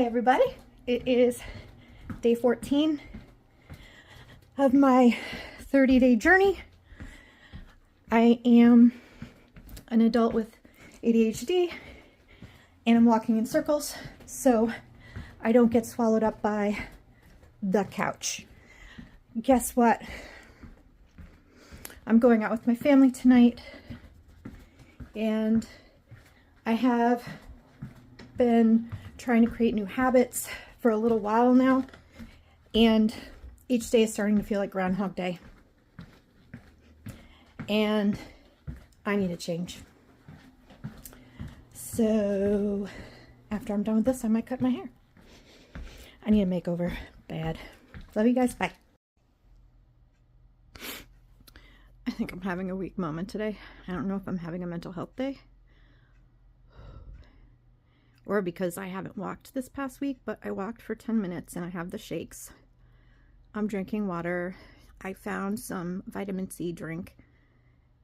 Hi everybody, it is day 14 of my 30-day journey. I am an adult with ADHD and I'm walking in circles so I don't get swallowed up by the couch. Guess what? I'm going out with my family tonight and I have been trying to create new habits for a little while now, and each day is starting to feel like Groundhog Day, and I need a change. So after I'm done with this, I might cut my hair. I need a makeover bad. Love you guys. Bye. I think I'm having a weak moment today. I don't know if I'm having a mental health day or because I haven't walked this past week, but I walked for 10 minutes and I have the shakes. I'm drinking water. I found some vitamin C drink,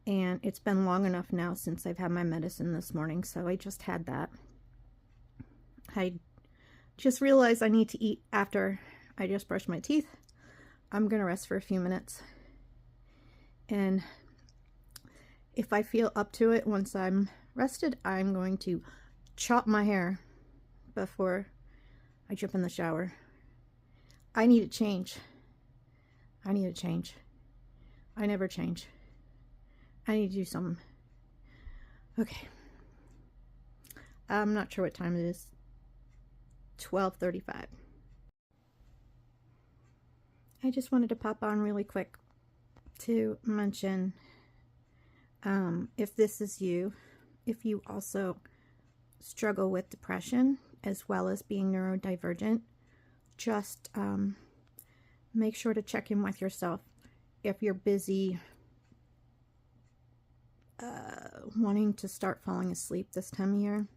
and it's been long enough now since I've had my medicine this morning, so I just had that. I just realized I need to eat after I just brushed my teeth. I'm gonna rest for a few minutes, and if I feel up to it once I'm rested, I'm going to chop my hair before I jump in the shower. I need a change. I need a change. I never change. I need to do something. Okay. I'm not sure what time it is. 12:35. I just wanted to pop on really quick to mention, if this is you, if you also struggle with depression as well as being neurodivergent, just make sure to check in with yourself. If you're busy wanting to start falling asleep this time of year,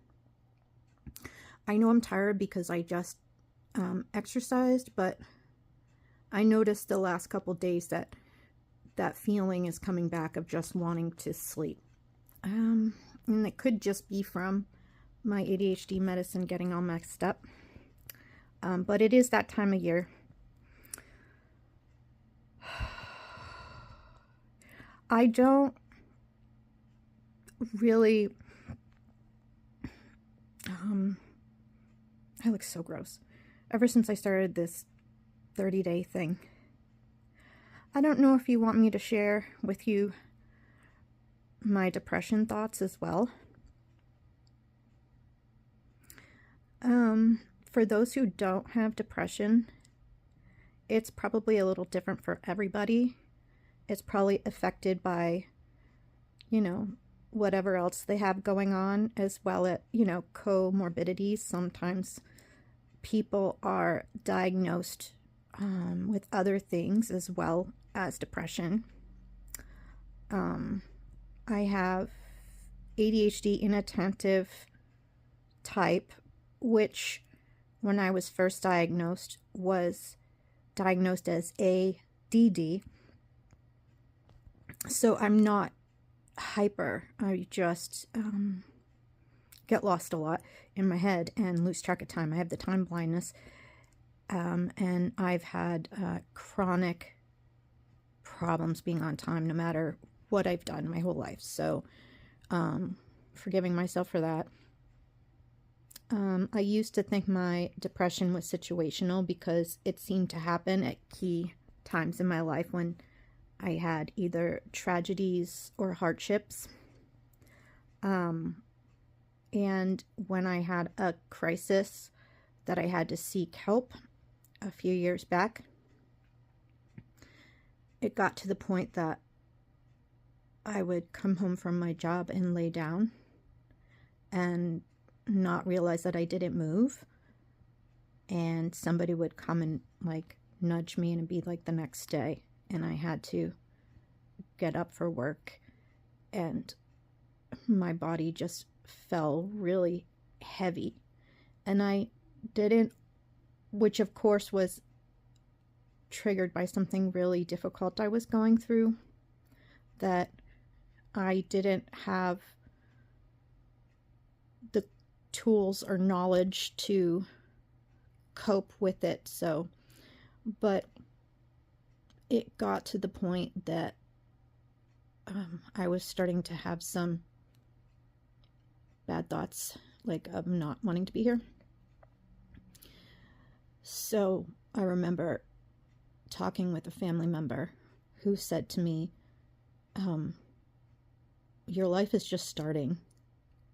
I know I'm tired because I just exercised, but I noticed the last couple days that that feeling is coming back of just wanting to sleep, and it could just be from my ADHD medicine getting all mixed up, but it is that time of year. I don't really, I look so gross. Ever since I started this 30-day thing, I don't know if you want me to share with you my depression thoughts as well. For those who don't have depression, it's probably a little different for everybody. It's probably affected by, you know, whatever else they have going on, as well as, you know, comorbidities. Sometimes people are diagnosed with other things as well as depression. I have ADHD inattentive type, which when I was first diagnosed was diagnosed as ADD. So I'm not hyper. I just get lost a lot in my head and lose track of time. I have the time blindness, and I've had chronic problems being on time no matter what I've done my whole life. So forgiving myself for that. I used to think my depression was situational because it seemed to happen at key times in my life when I had either tragedies or hardships. And when I had a crisis that I had to seek help a few years back, it got to the point that I would come home from my job and lay down and not realize that I didn't move, and somebody would come and like nudge me and it'd be like the next day, and I had to get up for work, and my body just felt really heavy, and I didn't, which of course was triggered by something really difficult I was going through, that I didn't have the tools or knowledge to cope with it. So, but it got to the point that I was starting to have some bad thoughts, like of not wanting to be here. So I remember talking with a family member who said to me, your life is just starting.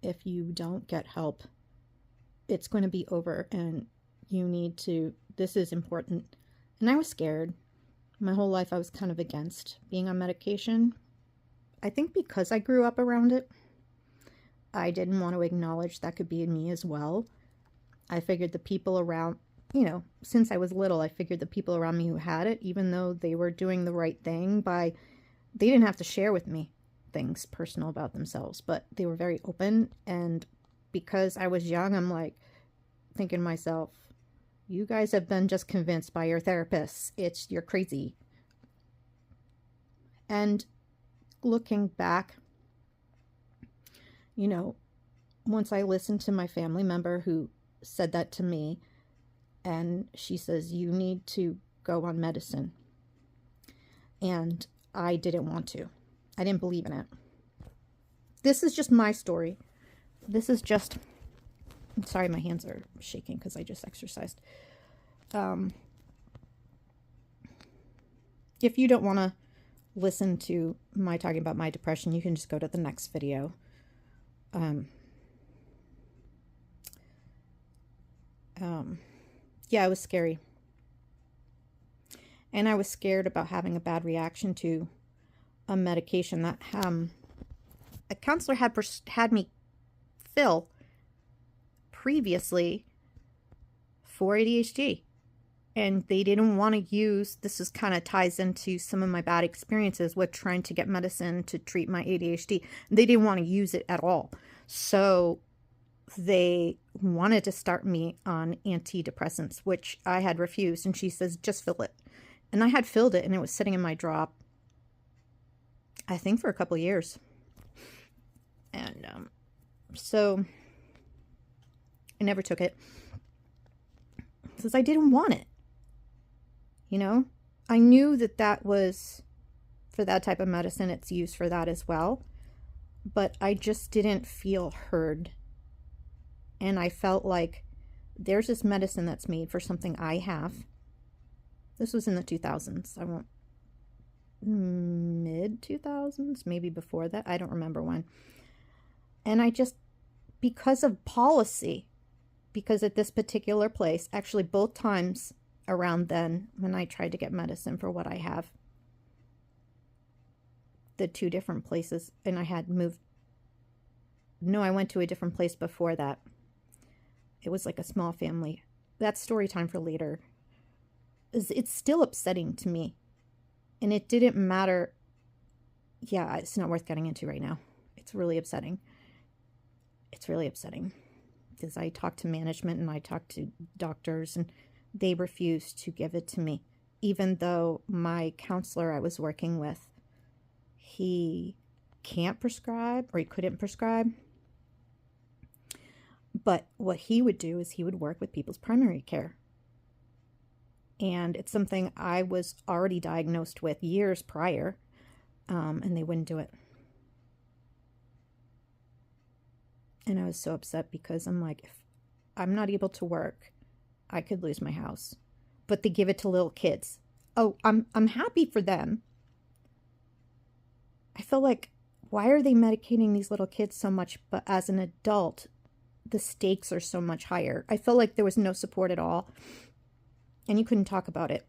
If you don't get help, it's going to be over, and you need to, this is important. And I was scared. My whole life I was kind of against being on medication. I think because I grew up around it, I didn't want to acknowledge that could be in me as well. I figured the people around, since I was little, I figured the people around me who had it, even though they were doing the right thing they didn't have to share with me things personal about themselves, but they were very open. And because I was young, I'm like thinking to myself, you guys have been just convinced by your therapists. You're crazy. And looking back, once I listened to my family member who said that to me, and she says, you need to go on medicine. And I didn't want to. I didn't believe in it. This is just my story. I'm sorry, my hands are shaking because I just exercised. If you don't want to listen to my talking about my depression, you can just go to the next video. Yeah, it was scary. And I was scared about having a bad reaction to a medication that a counselor had me fill previously for ADHD. And they didn't want to use, this is kind of ties into some of my bad experiences with trying to get medicine to treat my ADHD. They didn't want to use it at all. So they wanted to start me on antidepressants, which I had refused. And she says, just fill it. And I had filled it, and it was sitting in my drop, I think, for a couple of years. And so I never took it because I didn't want it. I knew that was for that type of medicine. It's used for that as well. But I just didn't feel heard. And I felt like there's this medicine that's made for something I have. This was in the 2000s. Mid 2000s, maybe before that. I don't remember when. And I just, because of policy, because at this particular place, actually both times around then when I tried to get medicine for what I have, the two different places, and I had moved. No, I went to a different place before that. It was like a small family. That's story time for later. It's still upsetting to me. And it didn't matter. Yeah, it's not worth getting into right now. It's really upsetting. It's really upsetting. Because I talked to management and I talked to doctors, and they refused to give it to me. Even though my counselor I was working with, he can't prescribe, or he couldn't prescribe. But what he would do is he would work with people's primary care. And it's something I was already diagnosed with years prior, and they wouldn't do it. And I was so upset because I'm like, if I'm not able to work, I could lose my house. But they give it to little kids. Oh, I'm happy for them. I feel like, why are they medicating these little kids so much? But as an adult, the stakes are so much higher. I felt like there was no support at all. And you couldn't talk about it.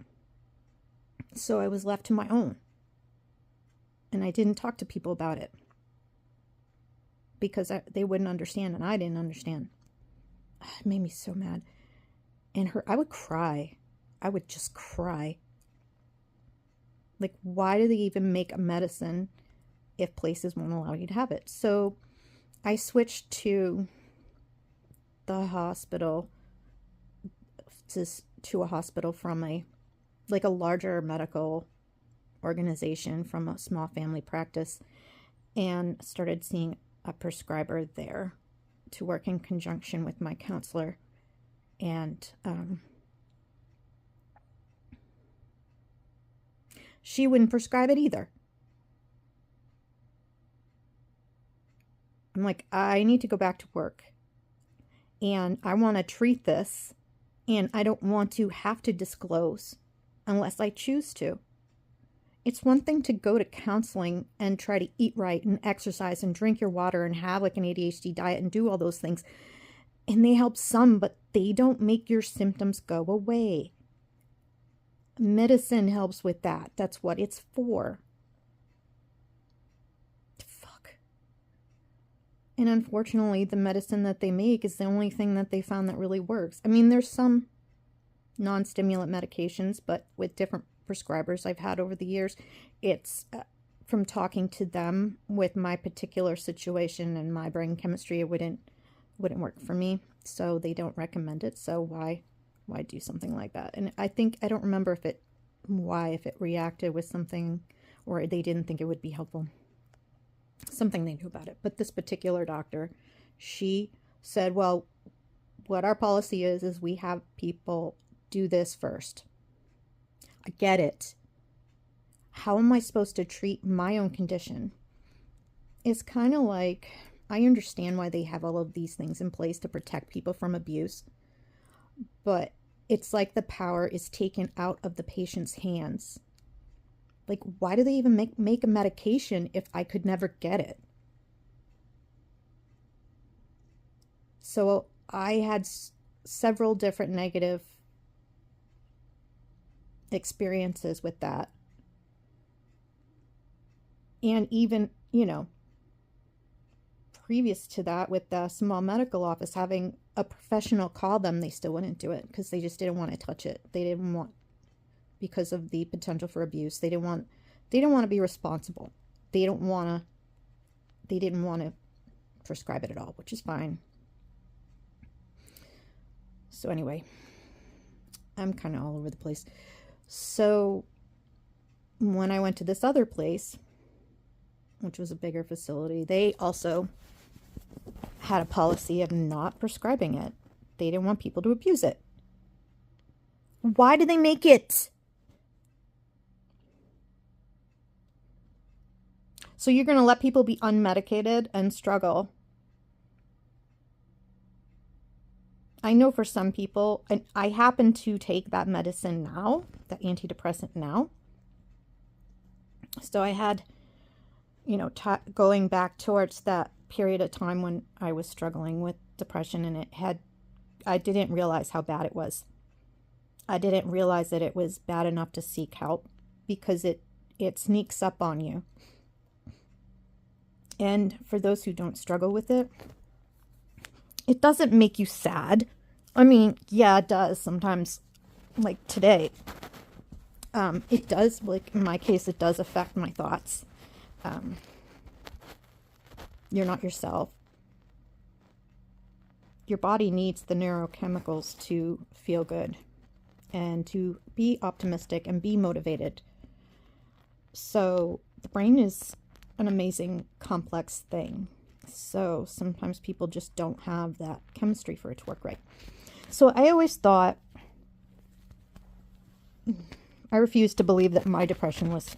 So I was left to my own. And I didn't talk to people about it. Because they wouldn't understand, and I didn't understand. It made me so mad. And I would cry. I would just cry. Like, why do they even make a medicine if places won't allow you to have it? So I switched to the hospital, to a hospital from a larger medical organization, from a small family practice, and started seeing a prescriber there to work in conjunction with my counselor. And She wouldn't prescribe it either. I'm like, I need to go back to work. And I want to treat this. And I don't want to have to disclose unless I choose to. It's one thing to go to counseling and try to eat right and exercise and drink your water and have like an ADHD diet and do all those things. And they help some, but they don't make your symptoms go away. Medicine helps with that. That's what it's for. Fuck. And unfortunately, the medicine that they make is the only thing that they found that really works. I mean, there's some non-stimulant medications, but with different prescribers I've had over the years, it's from talking to them with my particular situation and my brain chemistry, it wouldn't work for me, so they don't recommend it. So why do something like that? And I don't remember if it reacted with something, or they didn't think it would be helpful, something they knew about it. But this particular doctor, she said, well, what our policy is we have people do this first. I get it. How am I supposed to treat my own condition? It's kind of like, I understand why they have all of these things in place to protect people from abuse, but it's like the power is taken out of the patient's hands. Like, why do they even make a medication if I could never get it? So I had several different negative experiences with that. And even, previous to that, with the small medical office, having a professional call them, they still wouldn't do it because they just didn't want to touch it. They didn't want, because of the potential for abuse, they didn't want to be responsible. They didn't want to prescribe it at all, which is fine. So anyway, I'm kind of all over the place. So when I went to this other place, which was a bigger facility, they also had a policy of not prescribing it. They didn't want people to abuse it. Why do they make it? So you're going to let people be unmedicated and struggle. I know for some people, and I happen to take that medicine now, that antidepressant now. So I had, going back towards that period of time when I was struggling with depression, and I didn't realize how bad it was. I didn't realize that it was bad enough to seek help, because it sneaks up on you. And for those who don't struggle with it, it doesn't make you sad. I mean, yeah, it does sometimes, like today. It does, like in my case, it does affect my thoughts. You're not yourself. Your body needs the neurochemicals to feel good and to be optimistic and be motivated. So the brain is an amazing, complex thing. So sometimes people just don't have that chemistry for it to work right. So I always thought, I refused to believe that my depression was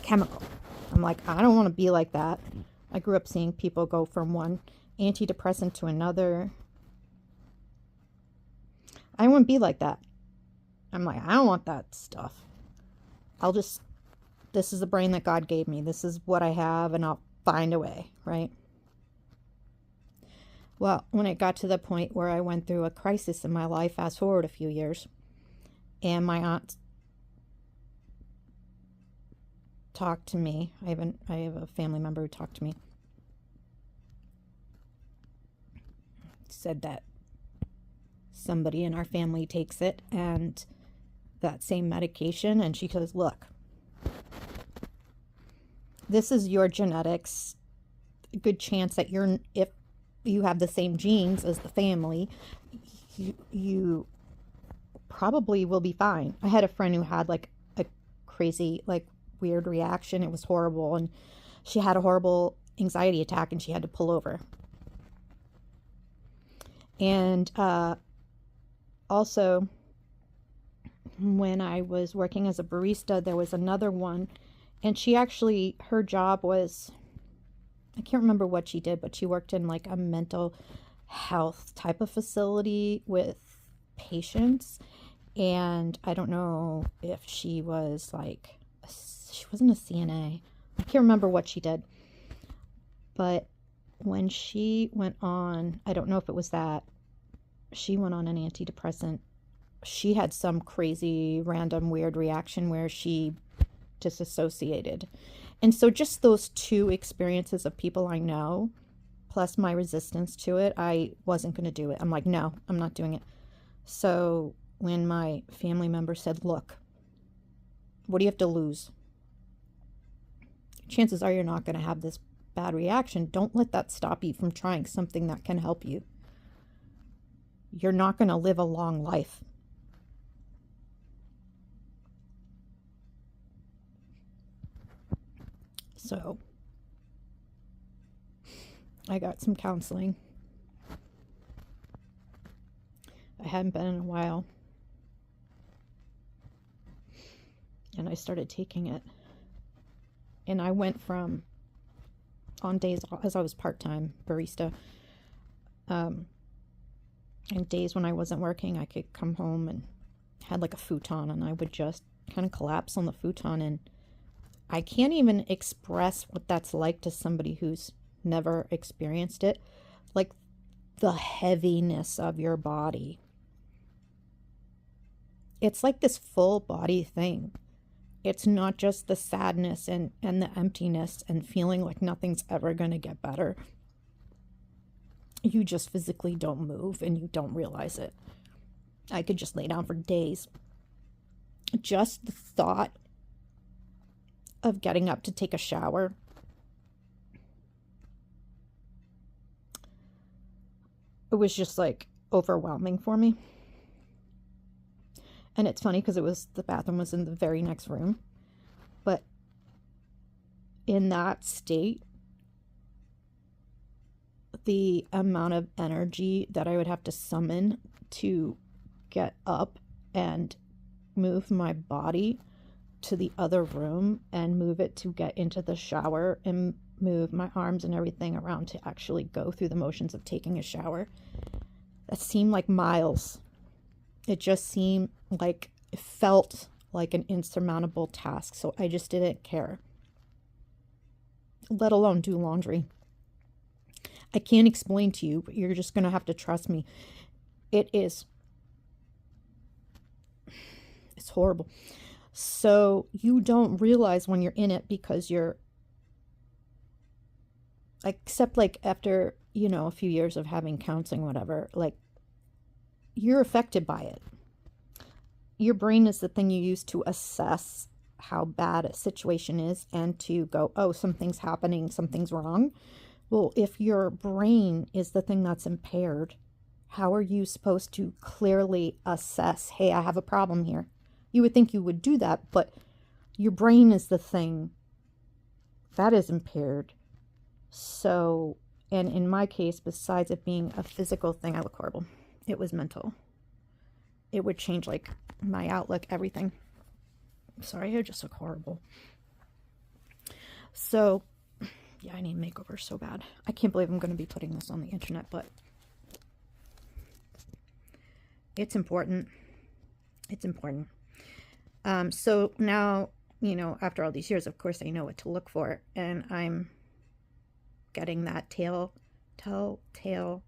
chemical. I'm like, I don't want to be like that. I grew up seeing people go from one antidepressant to another. I wouldn't be like that. I'm like, I don't want that stuff. This is the brain that God gave me. This is what I have, and I'll find a way, right? Well, when it got to the point where I went through a crisis in my life, fast forward a few years, and my aunt talked to me. I have a family member who talked to me. Said that somebody in our family takes it, and that same medication, and she goes, look, this is your genetics. A good chance that if you have the same genes as the family, you probably will be fine. I had a friend who had like a crazy, like weird reaction. It was horrible, and she had a horrible anxiety attack, and she had to pull over. And also, when I was working as a barista, there was another one, and she actually, her job was, I can't remember what she did, but she worked in like a mental health type of facility with patients. And I don't know if she was like, she wasn't a CNA. I can't remember what she did. But when she went on, I don't know if it was that, she went on an antidepressant. She had some crazy, random, weird reaction where she disassociated. And so just those two experiences of people I know, plus my resistance to it, I wasn't going to do it. I'm like, no, I'm not doing it. So when my family member said, look, what do you have to lose? Chances are you're not going to have this bad reaction. Don't let that stop you from trying something that can help you. You're not going to live a long life. So I got some counseling. I hadn't been in a while. And I started taking it. And I went from, on days, as I was part-time barista, and days when I wasn't working, I could come home and had like a futon, and I would just kind of collapse on the futon. And I can't even express what that's like to somebody who's never experienced it. Like the heaviness of your body. It's like this full body thing. It's not just the sadness and the emptiness and feeling like nothing's ever going to get better. You just physically don't move and you don't realize it. I could just lay down for days. Just the thought of getting up to take a shower, it was just like overwhelming for me. And it's funny because the bathroom was in the very next room. But in that state, the amount of energy that I would have to summon to get up and move my body to the other room and move it to get into the shower and move my arms and everything around to actually go through the motions of taking a shower, that seemed like miles. It just seemed like, it felt like an insurmountable task. So I just didn't care, let alone do laundry. I can't explain to you, but you're just going to have to trust me. It's horrible. So you don't realize when you're in it because you're, except like after, a few years of having counseling, whatever, like you're affected by it. Your brain is the thing you use to assess how bad a situation is and to go, oh, something's happening, something's wrong. Well, if your brain is the thing that's impaired, how are you supposed to clearly assess, hey, I have a problem here? You would think you would do that, but your brain is the thing that is impaired. So, and in my case, besides it being a physical thing, I look horrible. It was mental. It would change like my outlook, everything. Sorry, I just look horrible. So, yeah, I need a makeover so bad. I can't believe I'm going to be putting this on the internet, but it's important. It's important. So now, after all these years, of course, I know what to look for. And I'm getting that telltale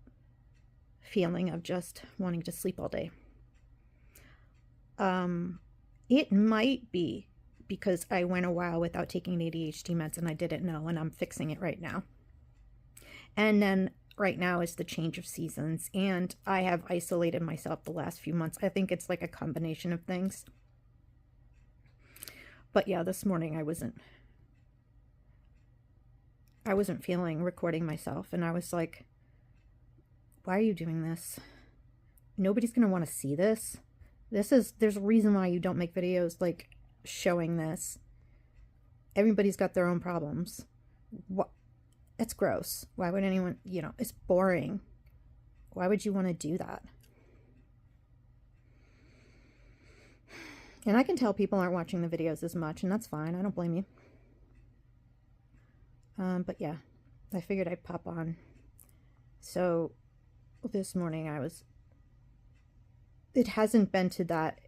feeling of just wanting to sleep all day. It might be because I went a while without taking ADHD meds and I didn't know, and I'm fixing it right now. And then right now is the change of seasons, and I have isolated myself the last few months. I think it's like a combination of things. But yeah, this morning I wasn't feeling recording myself, and I was like, why are you doing this? Nobody's going to want to see this. There's a reason why you don't make videos like showing this. Everybody's got their own problems. What? It's gross. Why would anyone, it's boring. Why would you want to do that? And I can tell people aren't watching the videos as much, and that's fine. I don't blame you. But yeah, I figured I'd pop on. So this morning it hasn't been to that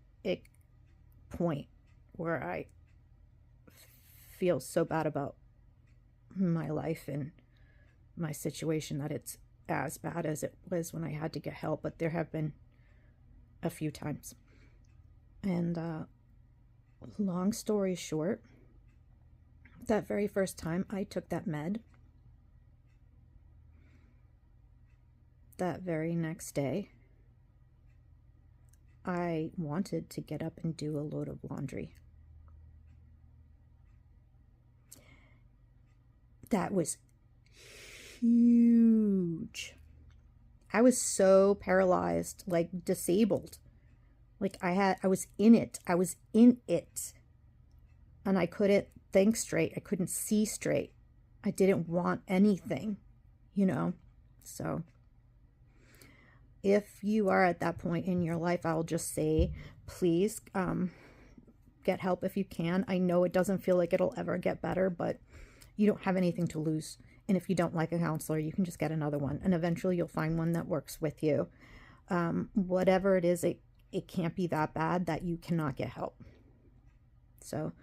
point where I feel so bad about my life and my situation that it's as bad as it was when I had to get help, but there have been a few times. And long story short, that very first time I took that med, that very next day, I wanted to get up and do a load of laundry. That was huge. I was so paralyzed, like disabled. Like I was in it. I was in it. And I couldn't think straight. I couldn't see straight. I didn't want anything, you know? So if you are at that point in your life, I'll just say, please get help if you can. I know it doesn't feel like it'll ever get better, but you don't have anything to lose. And if you don't like a counselor, you can just get another one. And eventually you'll find one that works with you. Whatever it is, it can't be that bad that you cannot get help. So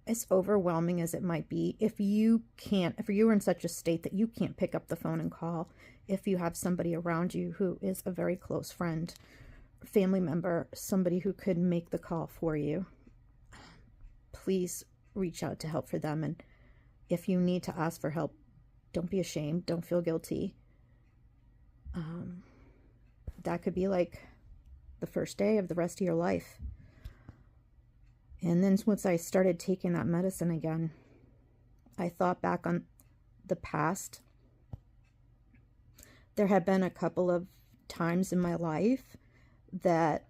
as overwhelming as it might be, if you're in such a state that you can't pick up the phone and call, if you have somebody around you who is a very close friend, family member, somebody who could make the call for you, please reach out to help for them. And if you need to ask for help, don't be ashamed. Don't feel guilty. That could be like the first day of the rest of your life. And then once I started taking that medicine again, I thought back on the past. There had been a couple of times in my life that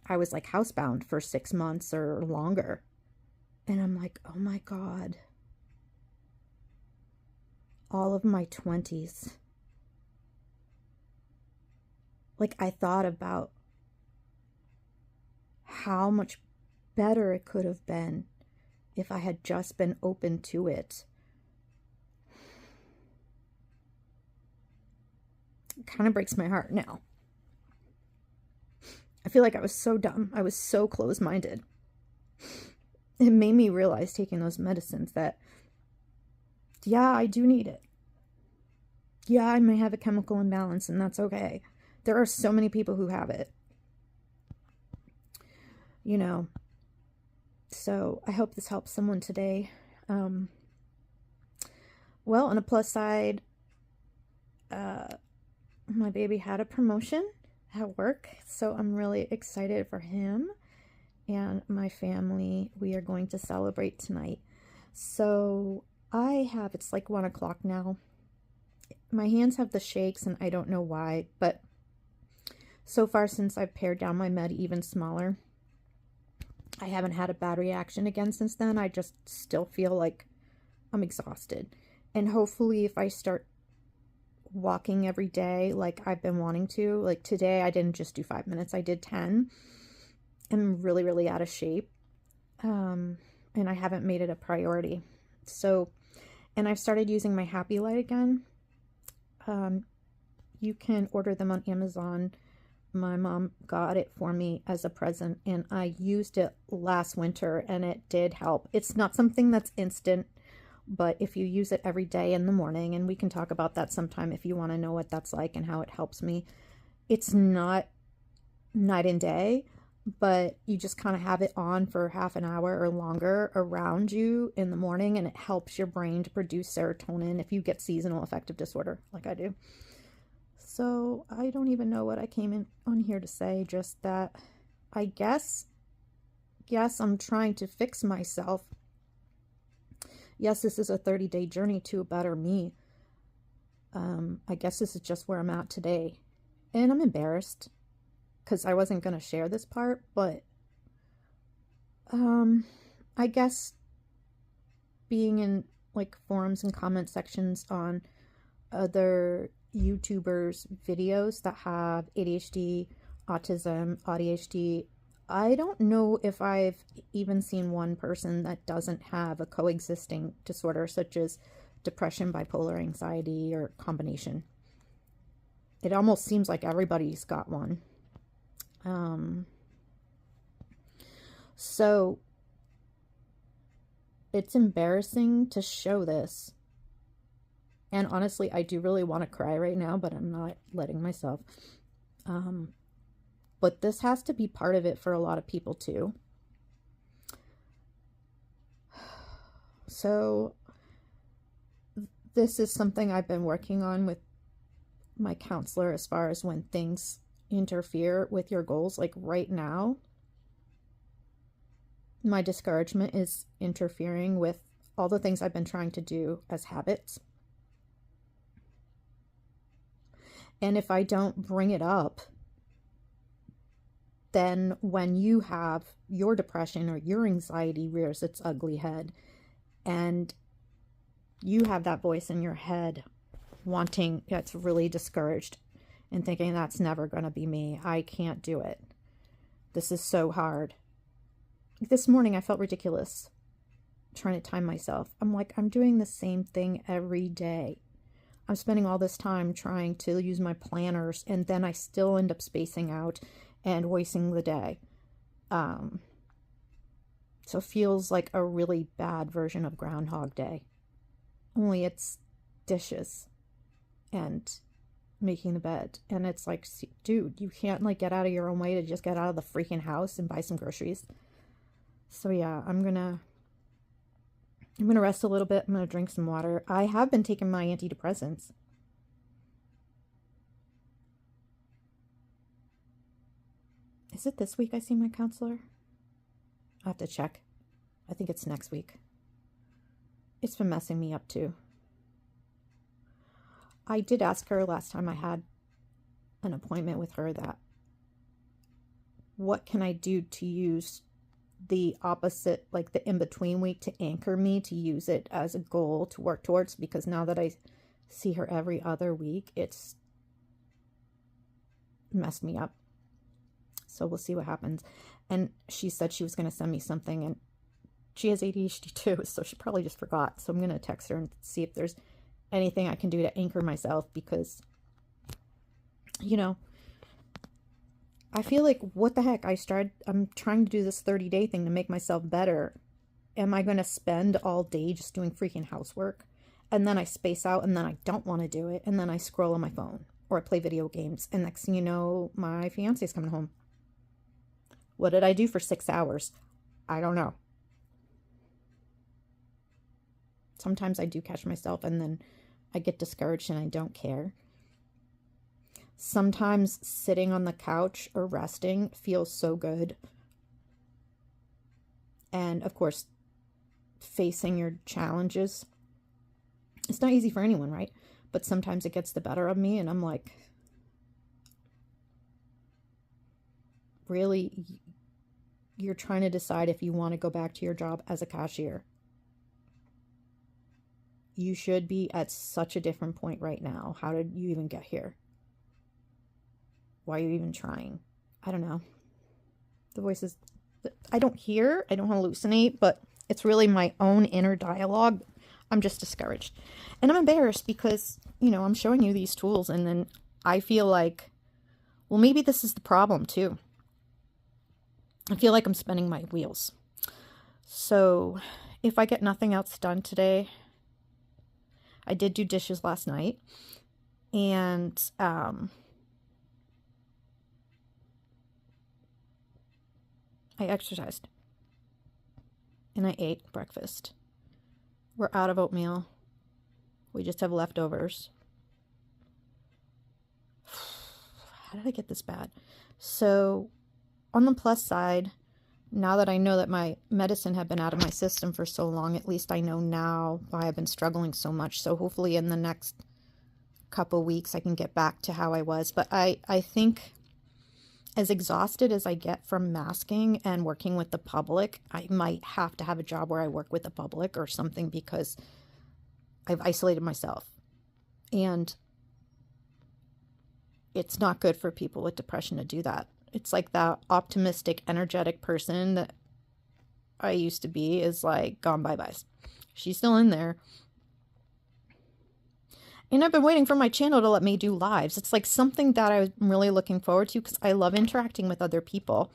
I was like housebound for 6 months or longer. And I'm like, oh my God. All of my 20s. Like I thought about how much better it could have been if I had just been open to it. It kind of breaks my heart now. I feel like I was so dumb. I was so closed-minded. It made me realize taking those medicines that, yeah, I do need it. Yeah, I may have a chemical imbalance, and that's okay. There are so many people who have it. You know, so I hope this helps someone today. Well, on a plus side, my baby had a promotion at work, so I'm really excited for him and my family. We are going to celebrate tonight. So it's like 1 o'clock now. My hands have the shakes and I don't know why, but so far since I've pared down my med even smaller, I haven't had a bad reaction again since then. I just still feel like I'm exhausted. And hopefully if I start walking every day like I've been wanting to, like today I didn't just do 5 minutes, I did 10. I'm really, really out of shape. And I haven't made it a priority. So, and I've started using my Happy Light again. You can order them on Amazon. My mom got it for me as a present, and I used it last winter, and it did help. It's not something that's instant, but if you use it every day in the morning, and we can talk about that sometime if you want to know what that's like and how it helps me. It's not night and day, but you just kind of have it on for half an hour or longer around you in the morning, and it helps your brain to produce serotonin if you get seasonal affective disorder like I do. So I don't even know what I came in on here to say, just that I guess, yes, I'm trying to fix myself. Yes, this is a 30-day journey to a better me. I guess this is just where I'm at today. And I'm embarrassed because I wasn't going to share this part, but I guess being in like forums and comment sections on other YouTubers' videos that have ADHD autism, ADHD. I don't know if I've even seen one person that doesn't have a coexisting disorder such as depression, bipolar, anxiety, or combination. It almost seems like everybody's got one. So it's embarrassing to show this. And honestly, I do really want to cry right now, but I'm not letting myself. But this has to be part of it for a lot of people too. So this is something I've been working on with my counselor as far as when things interfere with your goals. Like right now, my discouragement is interfering with all the things I've been trying to do as habits. And if I don't bring it up, then when you have your depression or your anxiety rears its ugly head, and you have that voice in your head wanting, that's really discouraged and thinking that's never going to be me. I can't do it. This is so hard. This morning I felt ridiculous trying to time myself. I'm like, I'm doing the same thing every day. I'm spending all this time trying to use my planners, and then I still end up spacing out and wasting the day. So it feels like a really bad version of Groundhog Day. Only it's dishes and making the bed. And it's like, dude, you can't like get out of your own way to just get out of the freaking house and buy some groceries. So yeah, I'm gonna rest a little bit. I'm gonna drink some water. I have been taking my antidepressants. Is it this week I see my counselor? I have to check. I think it's next week. It's been messing me up too. I did ask her last time I had an appointment with her that what can I do to use the opposite, like the in-between week, to anchor me, to use it as a goal to work towards, because now that I see her every other week, it's messed me up. So we'll see what happens. And she said she was going to send me something, and she has ADHD too, so she probably just forgot. So I'm going to text her and see if there's anything I can do to anchor myself, because, you know, I feel like, what the heck? I'm trying to do this 30-day thing to make myself better. Am I going to spend all day just doing freaking housework? And then I space out, and then I don't want to do it. And then I scroll on my phone or I play video games. And next thing you know, my fiance's coming home. What did I do for 6 hours? I don't know. Sometimes I do catch myself, and then I get discouraged and I don't care. Sometimes sitting on the couch or resting feels so good. And of course, facing your challenges, it's not easy for anyone, right? But sometimes it gets the better of me, and I'm like, really, you're trying to decide if you want to go back to your job as a cashier. You should be at such a different point right now. How did you even get here? Why are you even trying? I don't know. The voices, I don't hear, I don't hallucinate, but it's really my own inner dialogue. I'm just discouraged. And I'm embarrassed because, you know, I'm showing you these tools, and then I feel like, well, maybe this is the problem too. I feel like I'm spinning my wheels. So if I get nothing else done today, I did do dishes last night, and I exercised, and I ate breakfast. We're out of oatmeal. We just have leftovers. How did I get this bad? So on the plus side, now that I know that my medicine had been out of my system for so long, at least I know now why I've been struggling so much. So hopefully in the next couple weeks I can get back to how I was. But I think, as exhausted as I get from masking and working with the public, I might have to have a job where I work with the public or something, because I've isolated myself. And it's not good for people with depression to do that. It's like that optimistic, energetic person that I used to be is like gone bye-bye. She's still in there. And I've been waiting for my channel to let me do lives. It's like something that I'm really looking forward to because I love interacting with other people.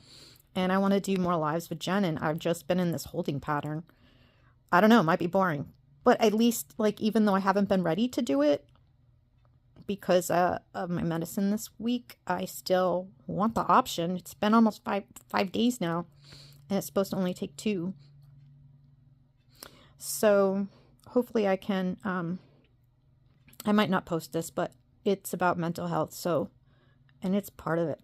And I want to do more lives with Jen, and I've just been in this holding pattern. I don't know, it might be boring. But at least, like, even though I haven't been ready to do it because of my medicine this week, I still want the option. It's been almost five days now, and it's supposed to only take 2. So hopefully I can, I might not post this, but it's about mental health. So, and it's part of it.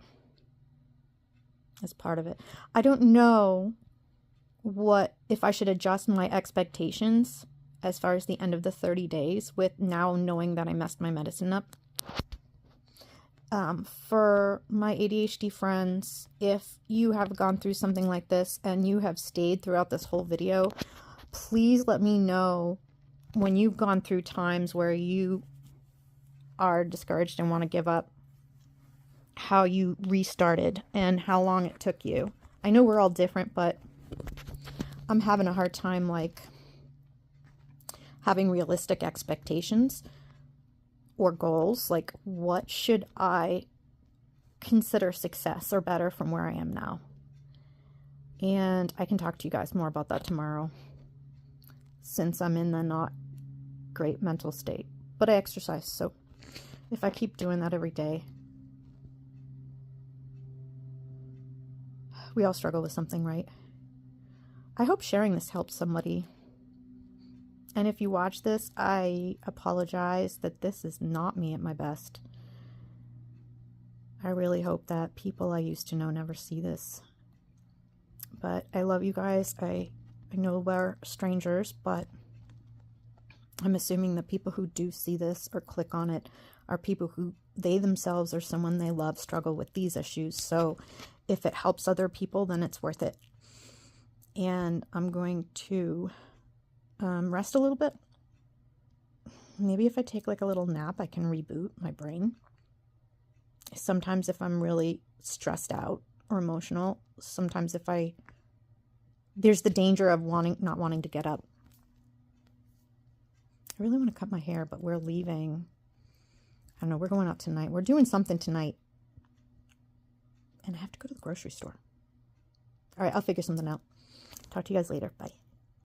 It's part of it. I don't know if I should adjust my expectations as far as the end of the 30 days with now knowing that I messed my medicine up. For my ADHD friends, if you have gone through something like this and you have stayed throughout this whole video, please let me know when you've gone through times where you are discouraged and want to give up, how you restarted and how long it took you. I know we're all different, but I'm having a hard time, like, having realistic expectations or goals. Like, what should I consider success or better from where I am now? And I can talk to you guys more about that tomorrow, since I'm in the not great mental state. But I exercise, so if I keep doing that every day, we all struggle with something, right? I hope sharing this helps somebody. And if you watch this, I apologize that this is not me at my best. I really hope that people I used to know never see this. But I love you guys. I know we're strangers, but I'm assuming the people who do see this or click on it are people who they themselves or someone they love struggle with these issues. So if it helps other people, then it's worth it. And I'm going to rest a little bit. Maybe if I take like a little nap, I can reboot my brain. Sometimes if I'm really stressed out or emotional, sometimes if there's the danger of not wanting to get up. I really want to cut my hair, but we're leaving. I don't know, we're going out tonight. We're doing something tonight. And I have to go to the grocery store. All right, I'll figure something out. Talk to you guys later. Bye.